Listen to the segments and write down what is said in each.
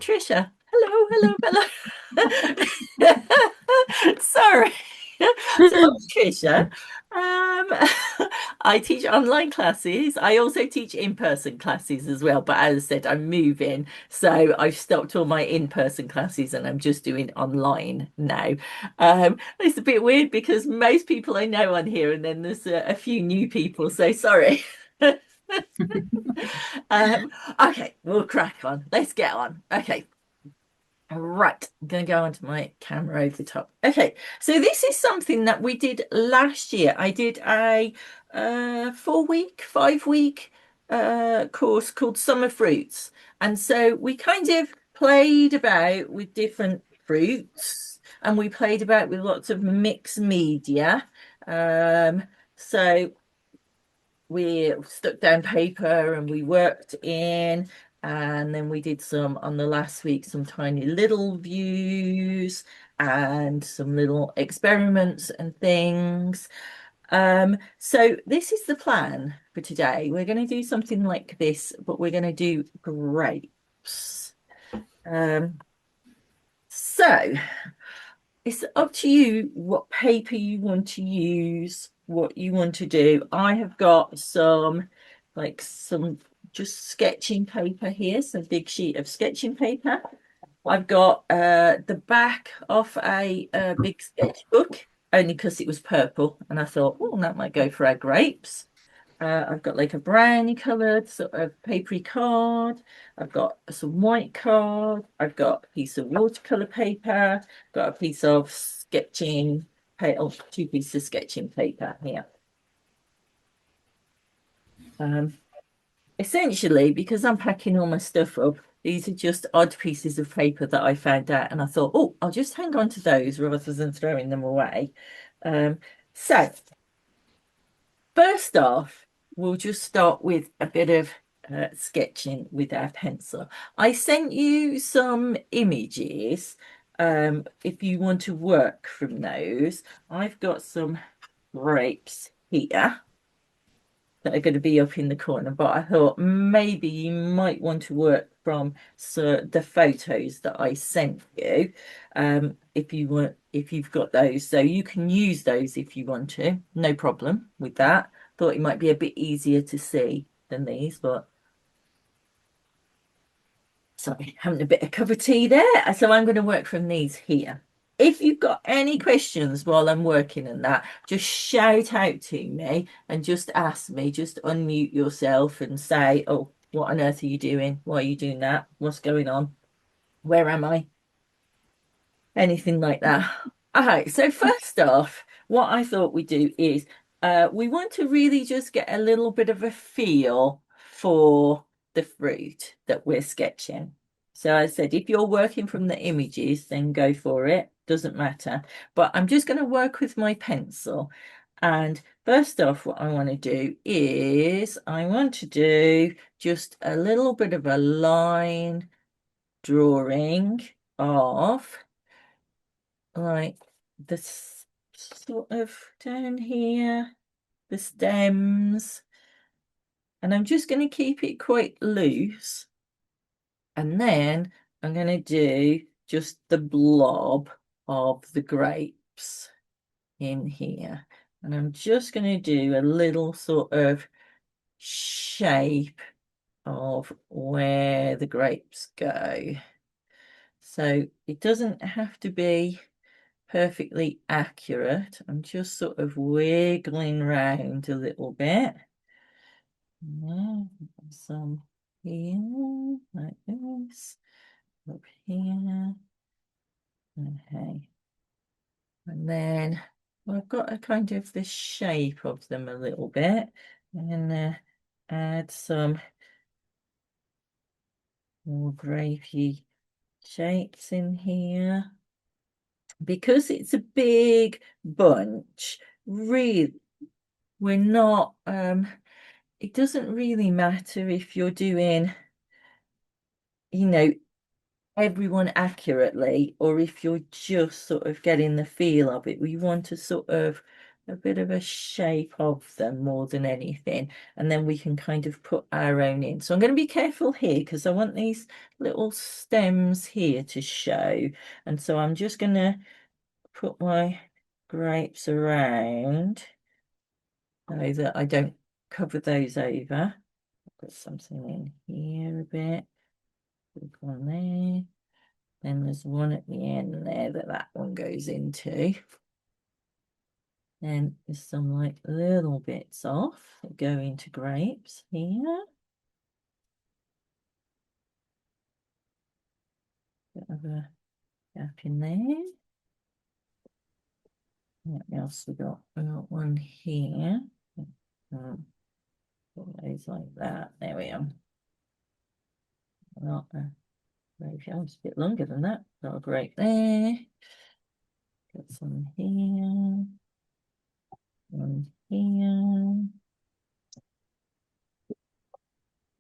Tricia. Hello, hello. Sorry. So I'm Tricia. I teach online classes. I also teach in-person classes as well. But as I said, I'm moving, so I've stopped all my in-person classes and I'm just doing online now. It's a bit weird because most people I know on here, and then there's a few new people. So sorry. Um, okay, we'll crack on. Let's get on. Okay. Right, I'm going to go onto my camera over the top. Okay, so this is something that we did last year. I did a 4 week, 5 week course called Summer Fruits. And so we kind of played about with different fruits and we played about with lots of mixed media. So we stuck down paper and we worked in, and then we did some on the last week, some tiny little views and some little experiments and things. So this is the plan for today. We're going to do something like this, but we're going to do grapes. Um, so it's up to you what paper you want to use, what you want to do. I have got some just sketching paper here, some big sheet of sketching paper. I've got the back of a big sketchbook, only because it was purple, and I thought, oh, that might go for our grapes. I've got like a brownie coloured sort of papery card. I've got some white card. I've got a piece of watercolour paper. Got a piece of sketching paper, oh, two pieces of sketching paper here. Um, Essentially, because I'm packing all my stuff up, these are just odd pieces of paper that I found out, and I thought, oh, I'll just hang on to those rather than throwing them away. Um, so First off, we'll just start with a bit of sketching with our pencil. I sent you some images if you want to work from those. I've got some grapes here that are going to be up in the corner, but I thought maybe you might want to work from the photos that I sent you, if you've got those. So you can use those if you want to, no problem with that. Thought it might be a bit easier to see than these, but sorry, having a bit of cup of tea there. So I'm going to work from these here. If you've got any questions while I'm working on that, just shout out to me and just ask me, just unmute yourself and say, oh, what on earth are you doing? Why are you doing that? What's going on? Where am I? Anything like that. Okay, so first off, what I thought we'd do is we want to really just get a little bit of a feel for the fruit that we're sketching. So I said, if you're working from the images, then go for it. Doesn't matter. But I'm just going to work with my pencil. And first off, what I want to do is I want to do just a little bit of a line drawing of like this sort of down here, the stems, and I'm just going to keep it quite loose. And then I'm going to do just the blob of the grapes in here. And I'm just going to do a little sort of shape of where the grapes go. So it doesn't have to be perfectly accurate. I'm just sort of wiggling round a little bit. Yeah, some here, like this, up here. Okay. And then I've got a kind of the shape of them a little bit. I'm gonna add some more grapey shapes in here. Because it's a big bunch, really, we're not it doesn't really matter if you're doing, you know, everyone accurately or if you're just sort of getting the feel of it. We want to sort of a bit of a shape of them more than anything. And then we can kind of put our own in. So I'm going to be careful here because I want these little stems here to show. And so I'm just going to put my grapes around so that I don't cover those over. Put something in here a bit. Put one there. Then there's one at the end there that one goes into. Then there's some like little bits off that go into grapes here. Bit of a gap in there. What else we got? We got one here. Put those like that. There we are. Got a grape. It's a bit longer than that. Got a grape there. Got some here. One here.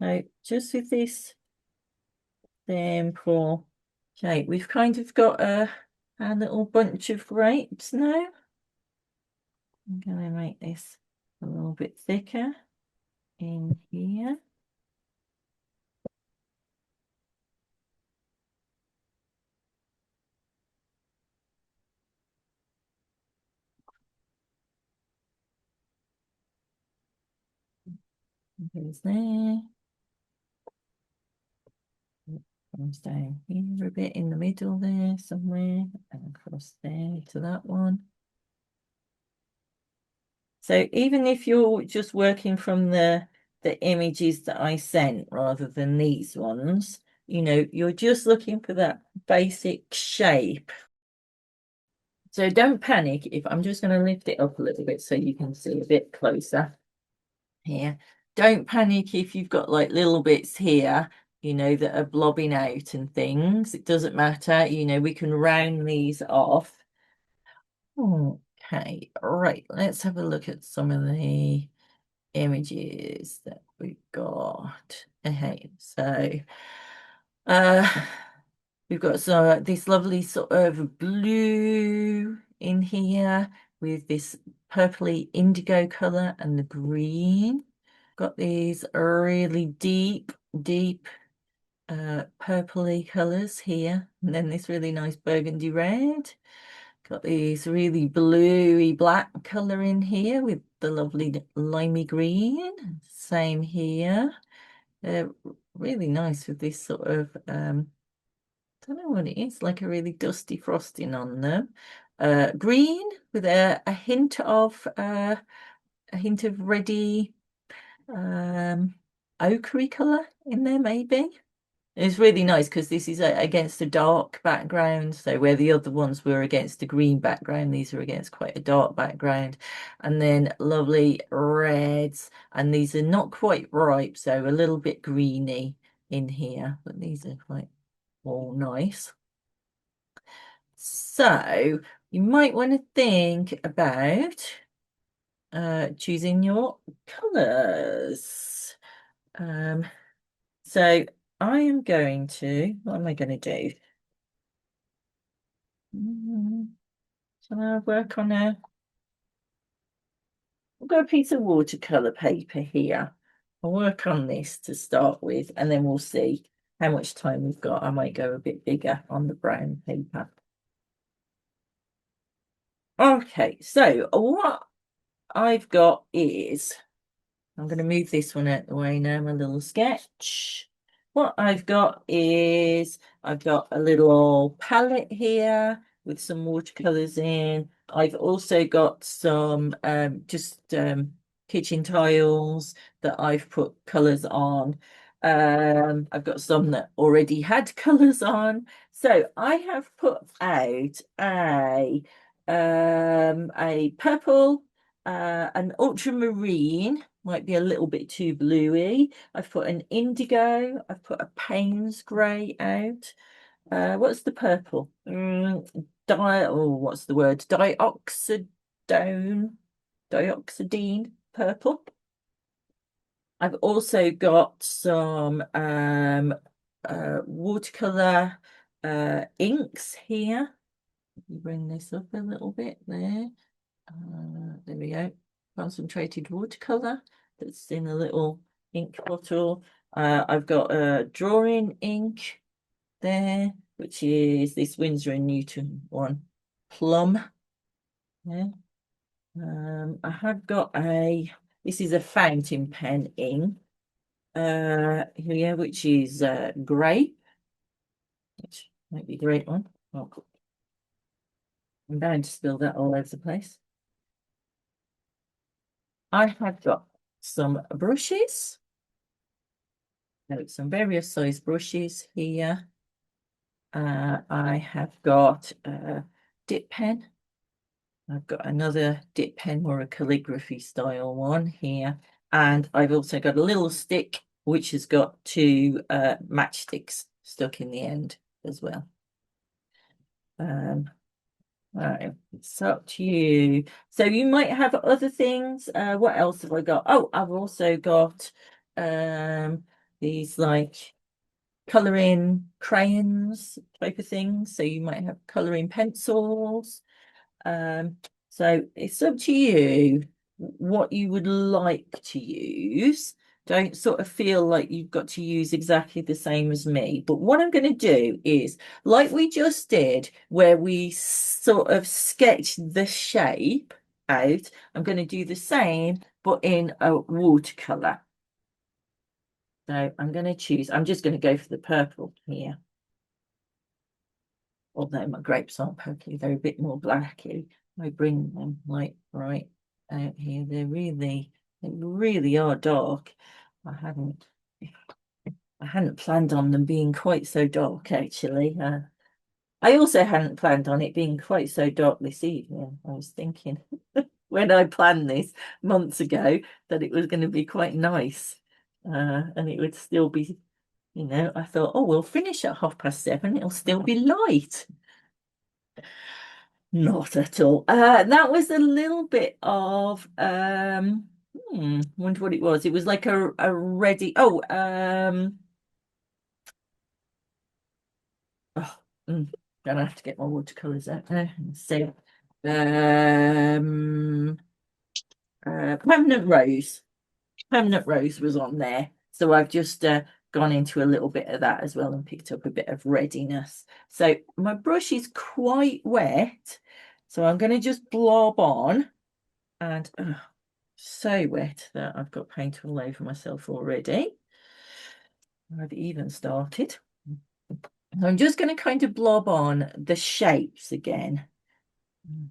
So just with this simple shape, we've kind of got a little bunch of grapes now. I'm going to make this a little bit thicker in here. Goes there. Comes down here a bit in the middle there somewhere, and across there to that one. So even if you're just working from the images that I sent rather than these ones, you know, you're just looking for that basic shape. So don't panic if I'm just going to lift it up a little bit so you can see a bit closer here. Don't panic if you've got like little bits here, you know, that are blobbing out and things. It doesn't matter, you know, we can round these off. Okay, right, let's have a look at some of the images that we've got. Okay, so uh we've got this lovely sort of blue in here with this purpley indigo color and the green. Got these really deep purpley colors here, and then this really nice burgundy red. Got these really bluey black color in here with the lovely limey green. Same here. They're really nice with this sort of don't know what it is, like a really dusty frosting on them. Green with a hint of reddy ochre color in there, maybe. It's really nice because this is against a dark background. So where the other ones were against a green background, these are against quite a dark background. And then lovely reds. And these are not quite ripe, so a little bit greeny in here. But these are quite all nice. So you might want to think about choosing your colours. So I am going to, what am I going to do? Shall I work on I've got a piece of watercolor paper here. I'll work on this to start with, and then we'll see how much time we've got. I might go a bit bigger on the brown paper. Okay, so what I've got is, I'm going to move this one out the way now, my little sketch. What I've got is, I've got a little palette here with some watercolors in. I've also got some kitchen tiles that I've put colors on. I've got some that already had colors on. So I have put out a purple, an ultramarine, might be a little bit too bluey. I've put an indigo. I've put a Payne's grey out. What's the purple? What's the word? Dioxidine purple. I've also got some watercolor inks here. Bring this up a little bit there. There we go. Concentrated watercolor that's in a little ink bottle. I've got a drawing ink there, which is this Winsor and Newton one, plum. Yeah. I have got this is a fountain pen ink, here, which is grape, which might be a great one. Oh, I'm bound to spill that all over the place. I have got some brushes, some various size brushes here. I have got a dip pen. I've got another dip pen or a calligraphy style one here. And I've also got a little stick which has got two matchsticks stuck in the end as well. Right, it's up to you. So you might have other things. What else have I got? Oh, I've also got these like colouring crayons type of things. So you might have colouring pencils. So it's up to you what you would like to use. Don't sort of feel like you've got to use exactly the same as me. But what I'm going to do is, like we just did, where we sort of sketched the shape out, I'm going to do the same, but in a watercolor. So I'm going to choose, I'm just going to go for the purple here. Although my grapes aren't purpley, they're a bit more blacky. I bring them like right out here. They really are dark. I hadn't planned on them being quite so dark actually. I also hadn't planned on it being quite so dark this evening. I was thinking when I planned this months ago that it was going to be quite nice. And it would still be, I thought, oh, we'll finish at 7:30. It'll still be light. Not at all. That was a little bit of wonder what it was. It was like a ready. Oh, gonna have to get my watercolors out there and see. Um, Permanent Rose. Permanent Rose was on there, so I've just gone into a little bit of that as well and picked up a bit of readiness. So my brush is quite wet, so I'm going to just blob on. And so wet that I've got paint all over myself already. I've even started. I'm just going to kind of blob on the shapes again.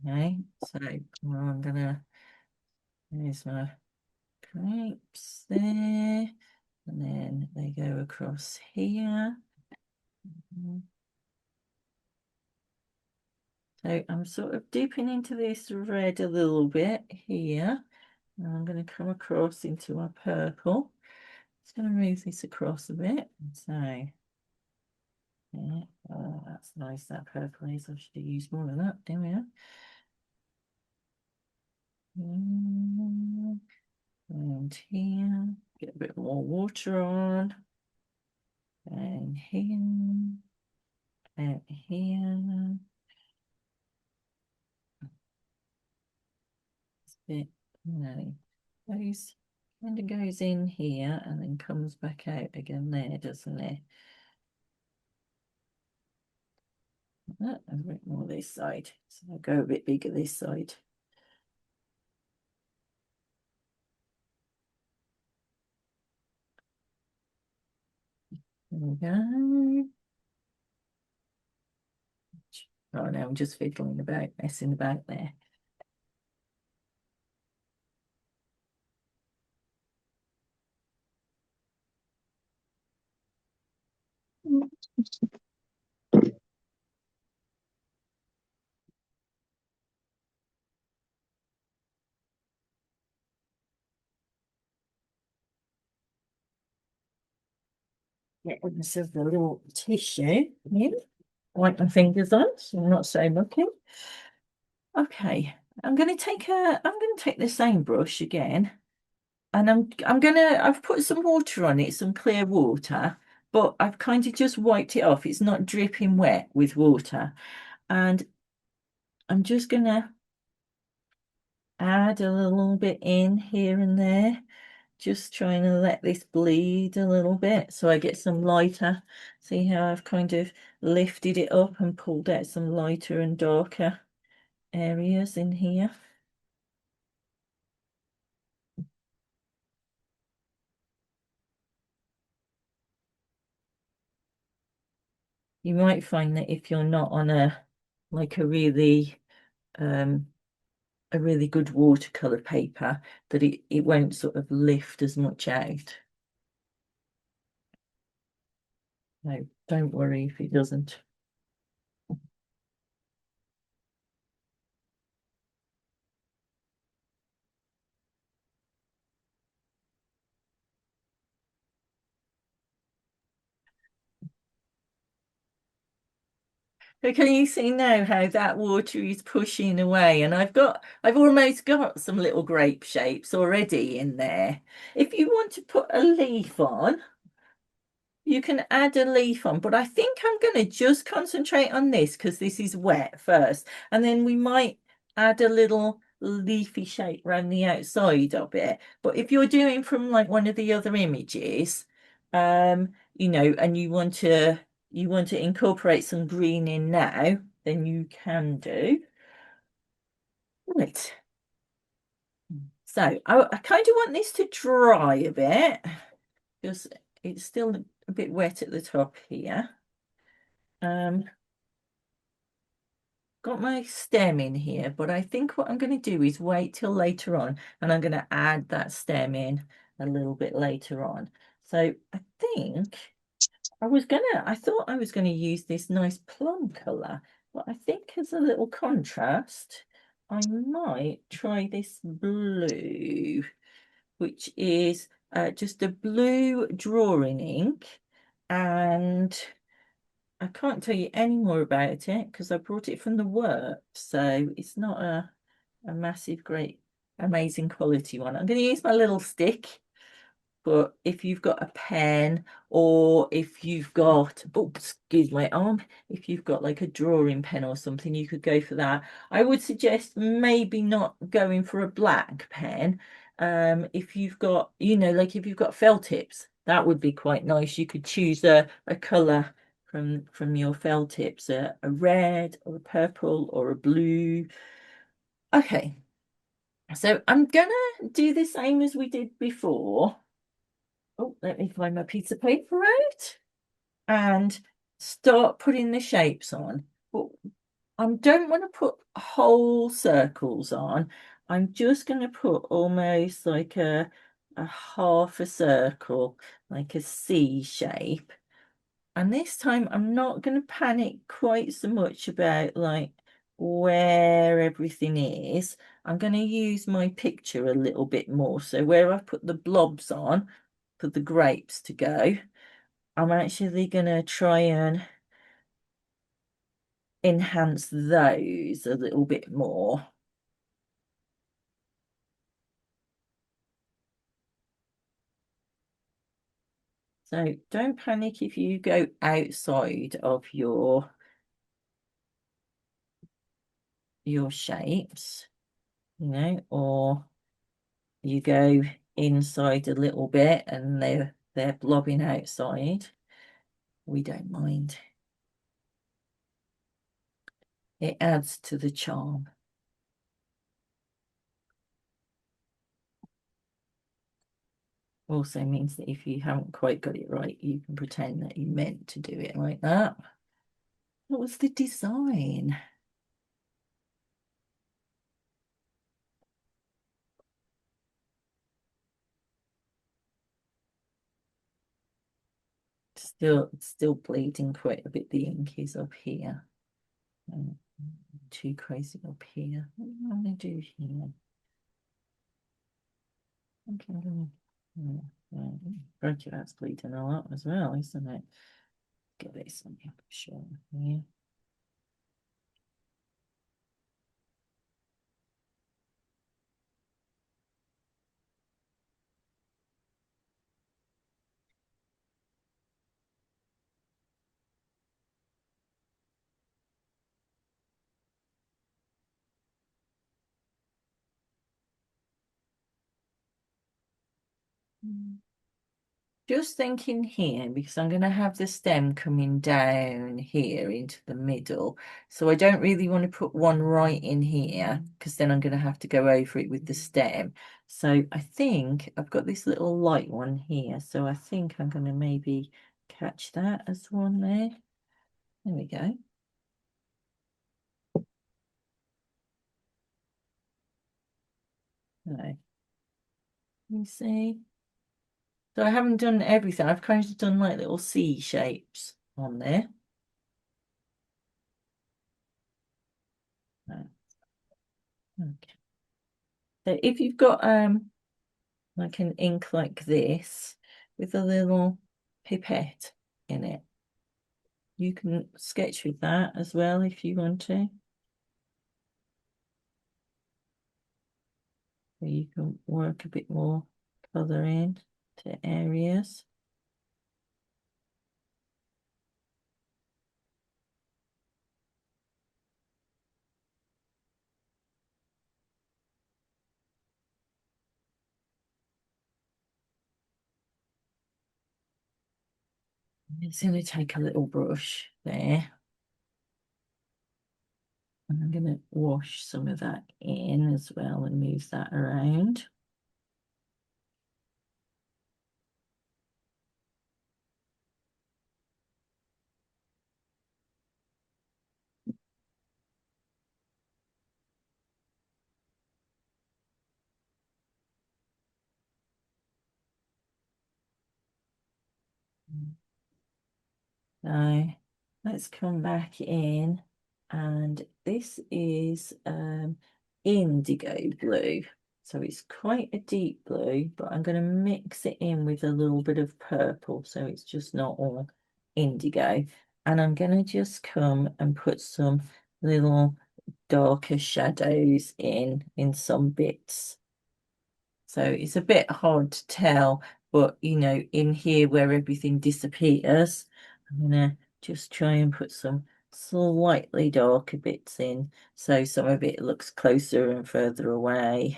Okay, so I'm gonna, there's my grapes there, and then they go across here. So I'm sort of dipping into this red a little bit here. And I'm going to come across into my purple. Just going to move this across a bit. So, yeah, that's nice, that purple is. I should have used more of that. There we are. And here, get a bit more water on. And here, and here. Bit, goes kind of goes in here and then comes back out again there, doesn't it? A bit more this side, so I'll go a bit bigger this side. There we go. Oh no, I'm just fiddling about, messing about there. Get myself a little tissue here. Wipe my fingers on so I'm not so mucky. Okay, I'm going to take the same brush again, and I've put some water on it, some clear water, but I've kind of just wiped it off. It's not dripping wet with water, and I'm just gonna add a little bit in here and there. Just trying to let this bleed a little bit so I get some lighter. See how I've kind of lifted it up and pulled out some lighter and darker areas in here. You might find that if you're not on like um a really good watercolor paper, that it won't sort of lift as much out. No, don't worry if it doesn't. So can you see now how that water is pushing away? And I've almost got some little grape shapes already in there. If you want to put a leaf on, you can add a leaf on, but I think I'm going to just concentrate on this because this is wet first. And then we might add a little leafy shape around the outside of it. But if you're doing from like one of the other images, and you want to incorporate some green in now, then you can do. Right. So I kind of want this to dry a bit because it's still a bit wet at the top here. Um, got my stem in here, but I think what I'm going to do is wait till later on, and I'm going to add that stem in a little bit later on. So I think I thought I was gonna use this nice plum color, but I think as a little contrast, I might try this blue, which is just a blue drawing ink, and I can't tell you any more about it because I brought it from the work, so it's not a massive, great, amazing quality one. I'm going to use my little stick, but if you've got a pen or if you've got, oh, excuse my arm, if you've got like a drawing pen or something, you could go for that. I would suggest maybe not going for a black pen. If you've got, like if you've got felt tips, that would be quite nice. You could choose a color from your felt tips, a red or a purple or a blue. Okay, so I'm gonna do the same as we did before. Oh, let me find my piece of paper out and start putting the shapes on. But I don't want to put whole circles on. I'm just going to put almost like a half a circle, like a C shape. And this time I'm not going to panic quite so much about like where everything is. I'm going to use my picture a little bit more. So where I've put the blobs on for the grapes to go, I'm actually going to try and enhance those a little bit more. So don't panic if you go outside of your shapes, or you go inside a little bit and they're blobbing outside. We don't mind. It adds to the charm. Also means that if you haven't quite got it right, you can pretend that you meant to do it like that. What was the design? Still bleeding quite a bit. The ink is up here. Too crazy up here. What am I going to do here? Okay. Graduate's bleeding a lot as well, isn't it? Get this on here, sure. Yeah. Just thinking here, because I'm going to have the stem coming down here into the middle. So I don't really want to put one right in here, because then I'm going to have to go over it with the stem. So I think I've got this little light one here. So I think I'm going to maybe catch that as one there. There we go. Right. You see? So I haven't done everything. I've kind of done like little C shapes on there. Right. Okay. So if you've got like an ink like this with a little pipette in it, you can sketch with that as well if you want to. So you can work a bit more colour in to areas. It's going to take a little brush there. And I'm going to wash some of that in as well and move that around. So let's come back in, and this is indigo blue. So it's quite a deep blue, but I'm going to mix it in with a little bit of purple so it's just not all indigo. And I'm going to just come and put some little darker shadows in some bits. So it's a bit hard to tell, but you know, in here where everything disappears, I'm gonna just try and put some slightly darker bits in so some of it looks closer and further away.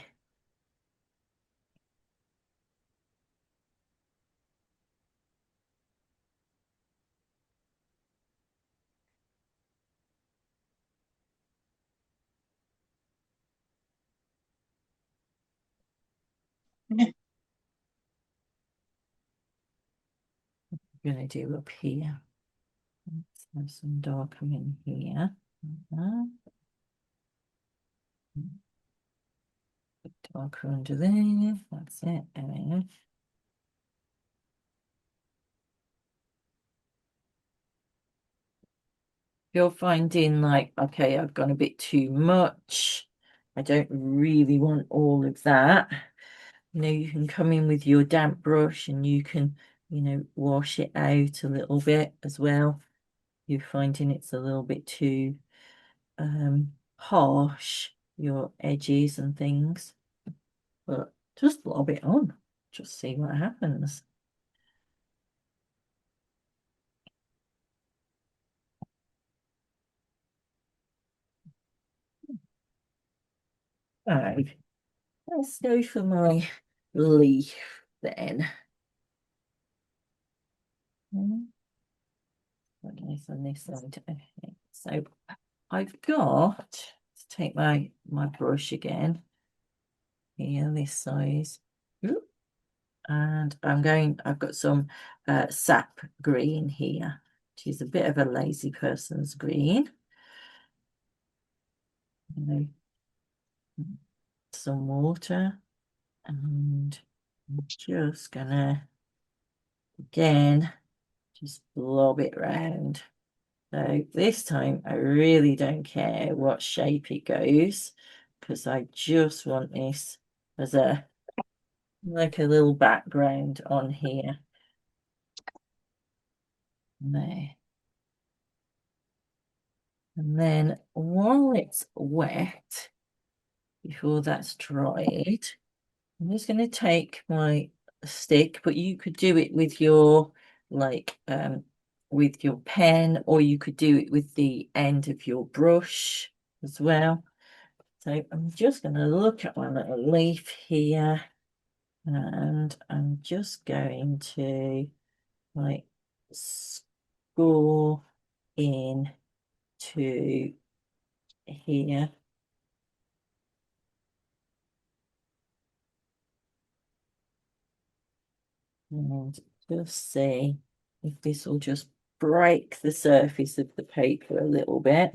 I'm gonna do up here. Let's have some darker in here. Uh, Darker under there. That's it. There. You're finding like, okay, I've gone a bit too much. I don't really want all of that. You know, you can come in with your damp brush and you can, you know, wash it out a little bit as well. You're finding it's a little bit too harsh, your edges and things. But just lob it on. Just see what happens. Right. Let's go for my leaf then. Okay, so this side. Okay. So I've got, let's take my brush again. Here, this size. Oop. And I've got some sap green here, which is a bit of a lazy person's green. You know, some water, and I'm just gonna, again, just blob it round. So this time I really don't care what shape it goes, because I just want this as a like a little background on here. There. And then while it's wet, before that's dried, I'm just going to take my stick, but you could do it with your like with your pen, or you could do it with the end of your brush as well. So I'm just going to look at my little leaf here, And I'm just going to like score in to here. And just see if this will just break the surface of the paper a little bit.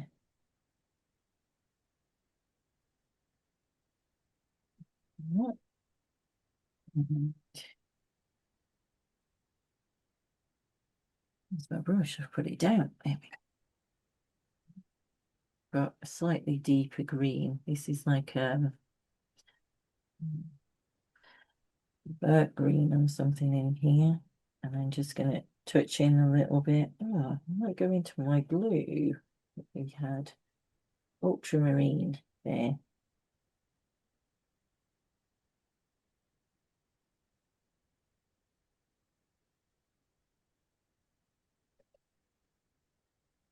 Mhm. There's my brush, I've put it down. There we go. Got a slightly deeper green. This is like burnt green or something in here. And I'm just going to touch in a little bit. Oh, I might go into my blue that we had. Ultramarine there.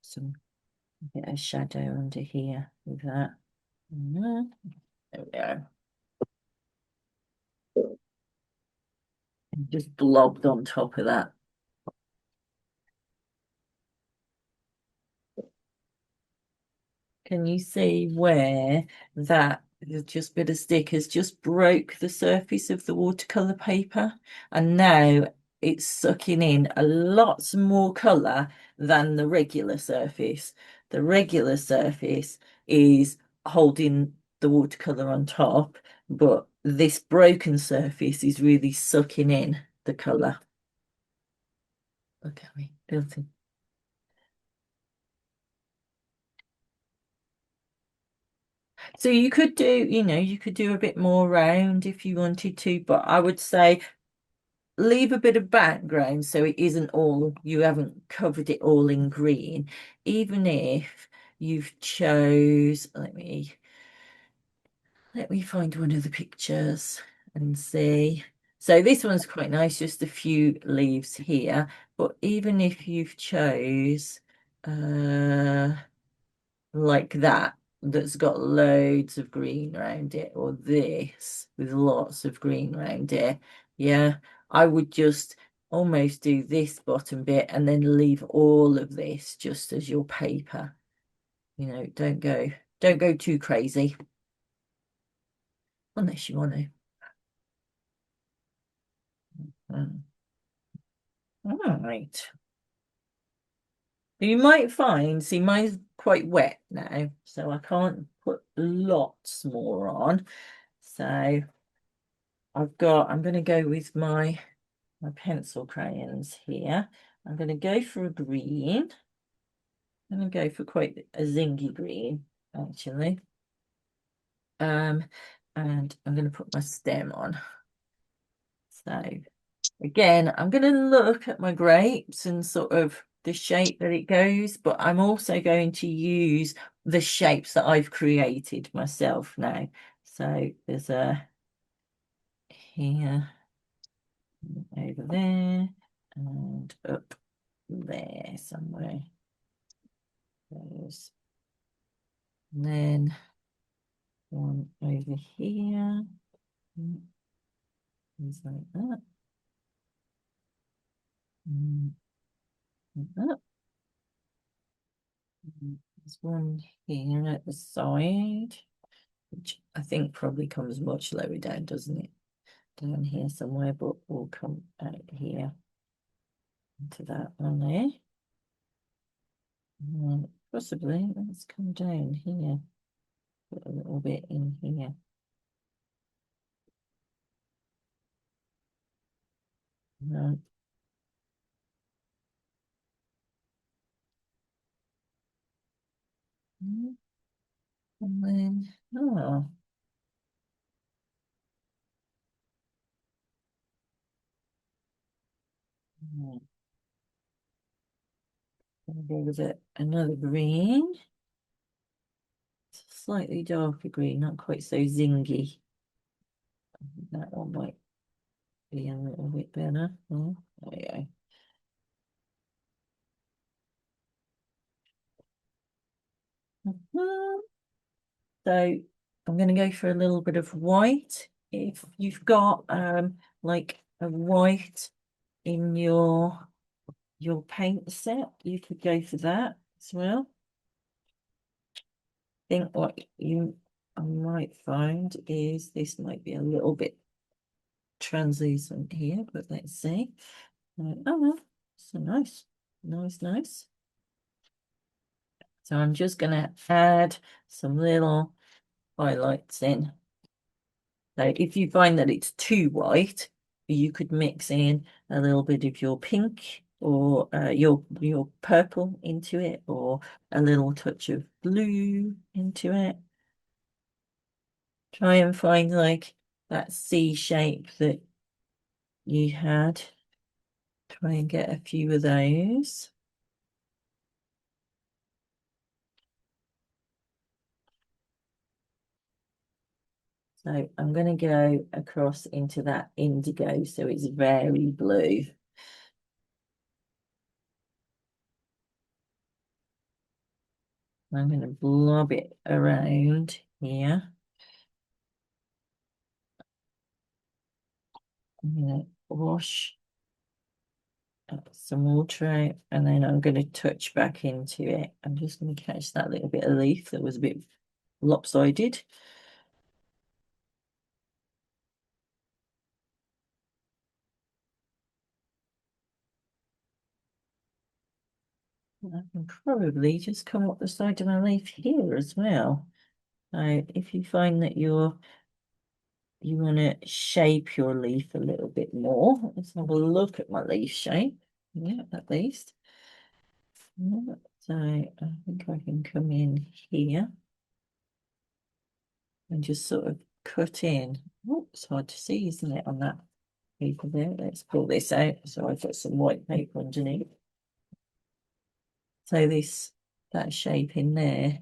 Some bit of shadow under here with that. There we go. And just blobbed on top of that. Can you see where that just bit of stick has just broke the surface of the watercolor paper? And now it's sucking in a lot more color than the regular surface. The regular surface is holding the watercolor on top, but this broken surface is really sucking in the color. Look at me, guilty. So you could do, you could do a bit more round if you wanted to, but I would say leave a bit of background so it isn't all, you haven't covered it all in green. Even if you've chose, let me find one of the pictures and see. So this one's quite nice, just a few leaves here, but even if you've chose like that's got loads of green around it, or this with lots of green around it, yeah, I would just almost do this bottom bit and then leave all of this just as your paper. Don't go too crazy unless you want to. All right. You might find, see, mine's quite wet now, so I can't put lots more on. So I'm going to go with my pencil crayons here. I'm going to go for a green. I'm going to go for quite a zingy green, actually. And I'm going to put my stem on. So again, I'm going to look at my grapes and sort of the shape that it goes, but I'm also going to use the shapes that I've created myself now. So there's a here, over there, and up there somewhere. There's, and then one over here. Things like that. And that. There's one here at the side, which I think probably comes much lower down, doesn't it? Down here somewhere, but will come out here into that one there. And possibly, let's come down here, put a little bit in here. Right. And then, oh, I'll go with it. Another green. Slightly darker green, not quite so zingy. That one might be a little bit better. Oh, there we go. So I'm going to go for a little bit of white. If you've got like a white in your paint set, you could go for that as well. Think what you I might find is this might be a little bit translucent here, but let's see. Oh, well, so nice, nice. So I'm just going to add some little highlights in. So if you find that it's too white, you could mix in a little bit of your pink or your purple into it, or a little touch of blue into it. Try and find like that C shape that you had. Try and get a few of those. So I'm going to go across into that indigo so it's very blue. I'm going to blob it around here. I'm going to wash some water out, and then I'm going to touch back into it. I'm just going to catch that little bit of leaf that was a bit lopsided. I can probably just come up the side of my leaf here as well. So if you find that you want to shape your leaf a little bit more, let's have a look at my leaf shape. Yeah, at least. Yeah, so I think I can come in here and just sort of cut in. Oh, it's hard to see, isn't it, on that paper there? Let's pull this out. So I've got some white paper underneath. So that shape in there,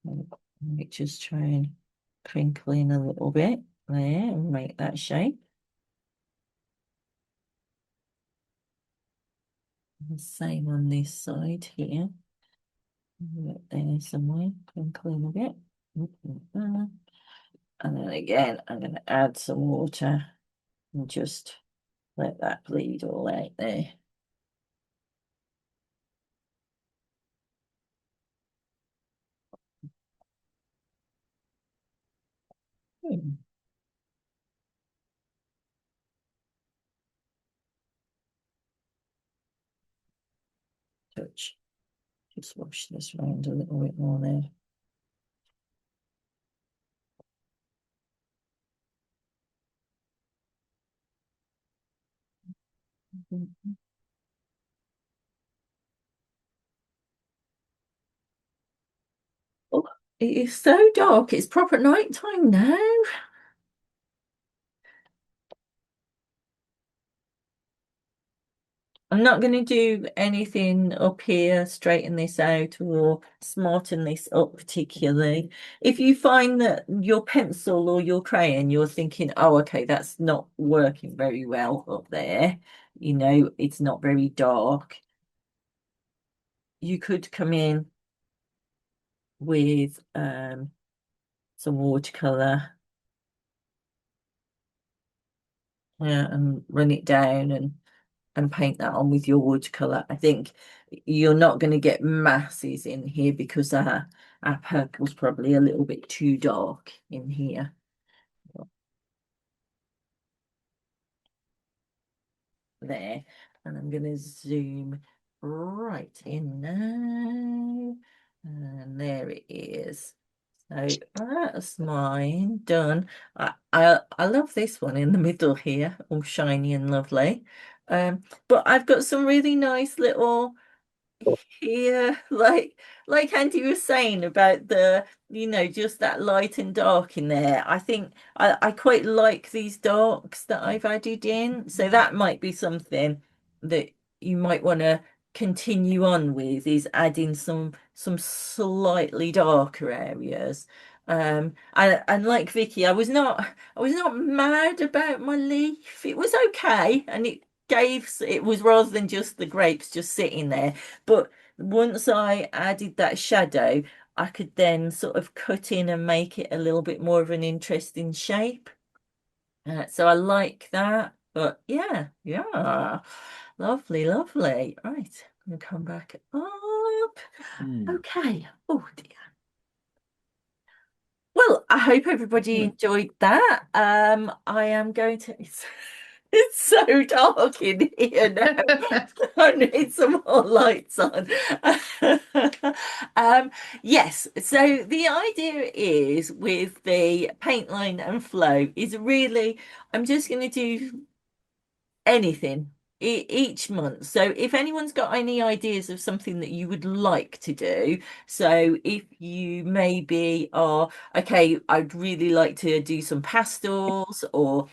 I might just try and crinkle in a little bit there and make that shape. And the same on this side here. There somewhere, crinkle in a bit. And then again, I'm going to add some water and just let that bleed all out there. Hmm. Touch. Just wash this around a little bit more there. Oh, it is so dark. It's proper night time now. I'm not going to do anything up here, straighten this out or smarten this up particularly. If you find that your pencil or your crayon, you're thinking, oh, okay, that's not working very well up there, it's not very dark, you could come in with some watercolor, and run it down and paint that on with your watercolor. I think you're not going to get masses in here because our purple's probably a little bit too dark in here. There, and I'm going to zoom right in now, and there it is. So that's mine done. I love this one in the middle here, all shiny and lovely. But I've got some really nice little here, like Andy was saying about just that light and dark in there. I think I quite like these darks that I've added in. So that might be something that you might want to continue on with, is adding some slightly darker areas. And like Vicky, I was not mad about my leaf. It was okay, and it was rather than just the grapes just sitting there. But once I added that shadow, I could then sort of cut in and make it a little bit more of an interesting shape. So I like that. But yeah, yeah. Lovely, lovely. Right. I'm gonna come back up. Hmm. Okay. Oh dear. Well, I hope everybody Hmm. enjoyed that. I am going to. It's so dark in here now. I need some more lights on. Um, yes, so the idea is with the paint line and flow is really, I'm just going to do anything each month. So if anyone's got any ideas of something that you would like to do, so if you maybe are, okay, I'd really like to do some pastels, or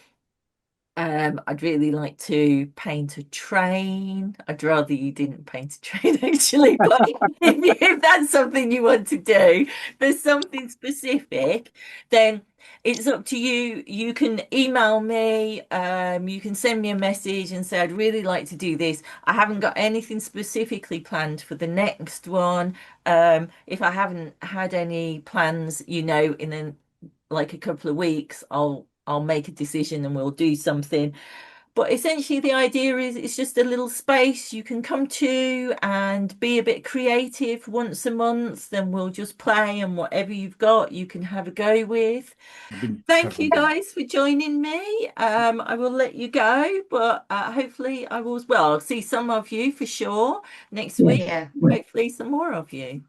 I'd really like to paint a train. I'd rather you didn't paint a train actually, but if that's something you want to do, for something specific, then it's up to you. You can email me, you can send me a message and say, I'd really like to do this. I haven't got anything specifically planned for the next one. If I haven't had any plans, like a couple of weeks, I'll make a decision and we'll do something. But essentially the idea is it's just a little space you can come to and be a bit creative once a month. Then we'll just play, and whatever you've got you can have a go with. I've been Thank you traveling. guys for joining me. I will let you go, but hopefully I will, well, I'll see some of you for sure next week. Yeah. Hopefully some more of you.